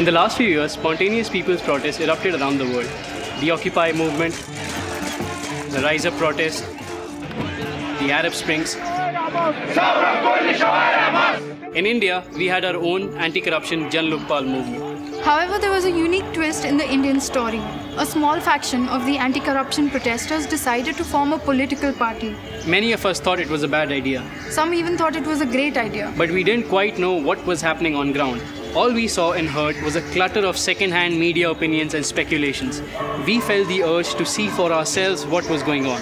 In the last few years, spontaneous people's protests erupted around the world. The Occupy movement, the Rise Up protest, the Arab Springs. In India, we had our own anti-corruption Jan Lokpal movement. However, there was a unique twist in the Indian story. A small faction of the anti-corruption protesters decided to form a political party. Many of us thought it was a bad idea. Some even thought it was a great idea. But we didn't quite know what was happening on ground. All we saw and heard was a clutter of second-hand media opinions and speculations. We felt the urge to see for ourselves what was going on.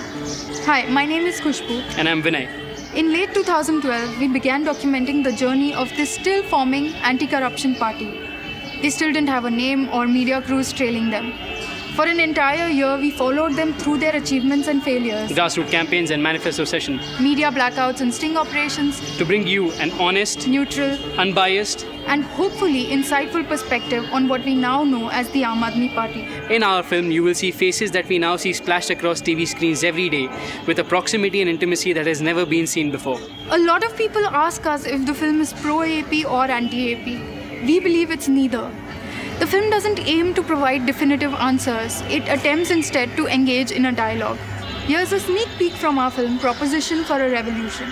Hi, my name is Khushbu. And I'm Vinay. In late 2012, we began documenting the journey of this still forming anti-corruption party. They still didn't have a name or media crews trailing them. For an entire year, we followed them through their achievements and failures. Grassroots campaigns and manifesto session. Media blackouts and sting operations. To bring you an honest, neutral, unbiased, and hopefully insightful perspective on what we now know as the Aam Aadmi Party. In our film, you will see faces that we now see splashed across TV screens every day with a proximity and intimacy that has never been seen before. A lot of people ask us if the film is pro-AP or anti-AP. We believe it's neither. The film doesn't aim to provide definitive answers. It attempts instead to engage in a dialogue. Here's a sneak peek from our film, Proposition for a Revolution.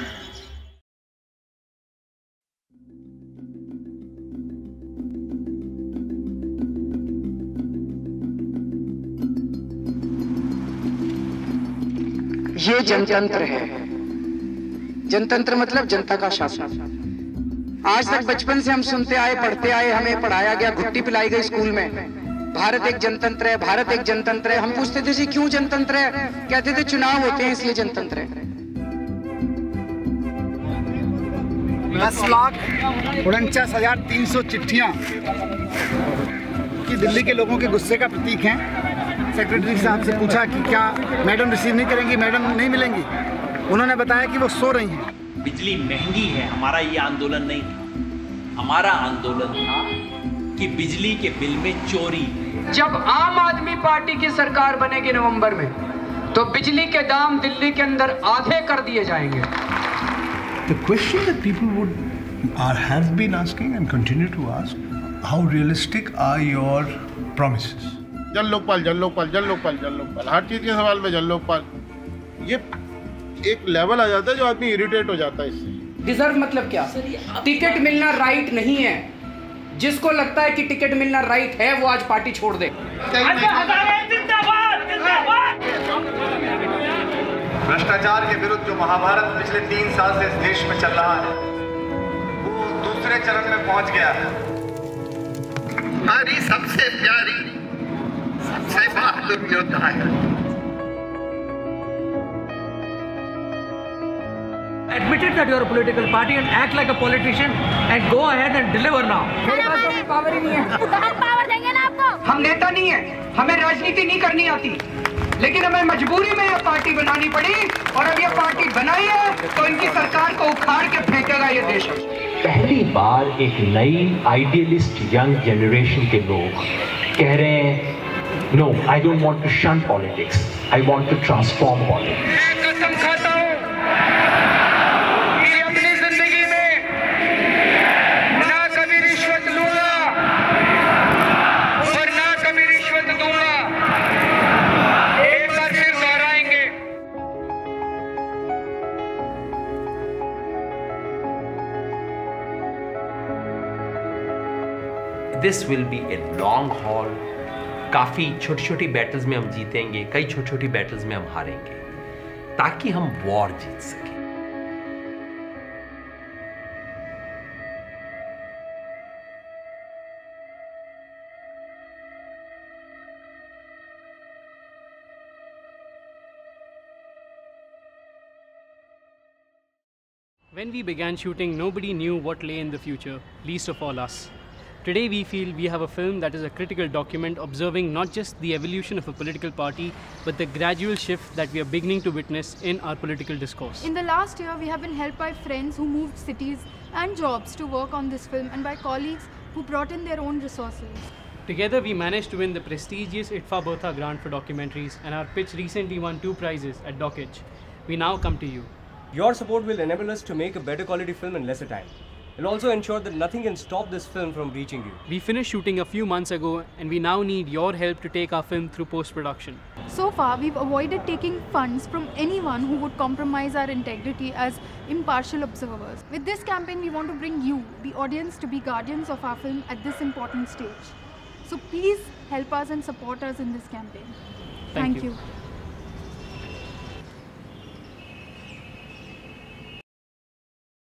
ये जनतंत्र है। जनतंत्र मतलब जनता का शासन। आज तक बचपन से हम सुनते आए, पढ़ते आए, हमें पढ़ाया गया, घुट्टी पिलाई गई स्कूल में। भारत एक जनतंत्र है, भारत एक जनतंत्र है। हम पूछते थे जी क्यों जनतंत्र है? कहते थे चुनाव होते हैं इसलिए जनतंत्र है। 10,49,300 चिट्ठियां कि दिल्ली के लोगों के गुस्से का प्रतीक हैं। सेक्रेटरी साहब से पूछा कि क्या मैडम रिसीव नहीं करेंगी, मैडम नहीं मिलेंगी। उन्होंने बताया कि वो सो रही हैं। बिजली महंगी है, हमारा ये आंदोलन नहीं था। हमारा आंदोलन था कि बिजली के बिल में चोरी। जब आम आदमी पार्टी की सरकार बनेगी नवंबर में, तो बिजली के दाम दिल्ली के अंदर आधे कर दिए जाएंगे। The question that people have been asking and continue to ask, how realistic are your promises? जन लोकपाल, जन लोकपाल, जन लोकपाल, जन लोकपाल, हर चीज के सवाल में जन लोकपाल। ये एक लेवल आ जाता है जो आदमी इरिटेट हो जाता है इससे। डिजर्व मतलब क्या? टिकट मिलना राइट नहीं है। जिसको लगता है कि टिकट मिलना राइट है, वो आज पार्टी छोड़ दे। भ्रष्टाचार के विरुद्ध जो महाभारत पिछले 3 साल से इस देश में चल रहा है, वो दूसरे चरण में पहुंच गया है। हमारी सबसे प्यारी, सबसे बहादुर योद्धा है। Admit it that you are a political party and act like a politician and go ahead and deliver now. मेरे पास तो पावर ही नहीं है। पावर देंगे ना आपको। हम नेता नहीं है, हमें राजनीति नहीं करनी आती, लेकिन हमें मजबूरी में यह पार्टी बनानी पड़ी और अब यह पार्टी बनाई है तो इनकी सरकार को उखाड़ के फेंकेगा ये देश। पहली बार एक नई आइडियलिस्ट यंग जनरेशन के लोग कह रहे हैं, No, I don't want to shun politics. I want to transform politics. मैं कसम खाता हूँ कि अपनी जिंदगी में ना कभी रिश्वत लूंगा और ना कभी रिश्वत दूंगा। एक बार फिर दोहराएंगे। This will be a long haul. काफ़ी छोटी छोटी बैटल्स में हम जीतेंगे, कई छोटी छोटी बैटल्स में हम हारेंगे, ताकि हम वॉर जीत सकें। When we began shooting, nobody knew what lay in the future, least of all us. Today we feel we have a film that is a critical document observing not just the evolution of a political party, but the gradual shift that we are beginning to witness in our political discourse. In the last year, we have been helped by friends who moved cities and jobs to work on this film, and by colleagues who brought in their own resources. Together we managed to win the prestigious ITFA Bertha grant for documentaries, and our pitch recently won 2 prizes at Dockage. We now come to you. Your support will enable us to make a better quality film in lesser time. and also ensure that nothing can stop this film from reaching you. We finished shooting a few months ago and we now need your help to take our film through post-production. So far, we've avoided taking funds from anyone who would compromise our integrity as impartial observers. With this campaign, we want to bring you, the audience, to be guardians of our film at this important stage. So please help us and support us in this campaign. Thank you.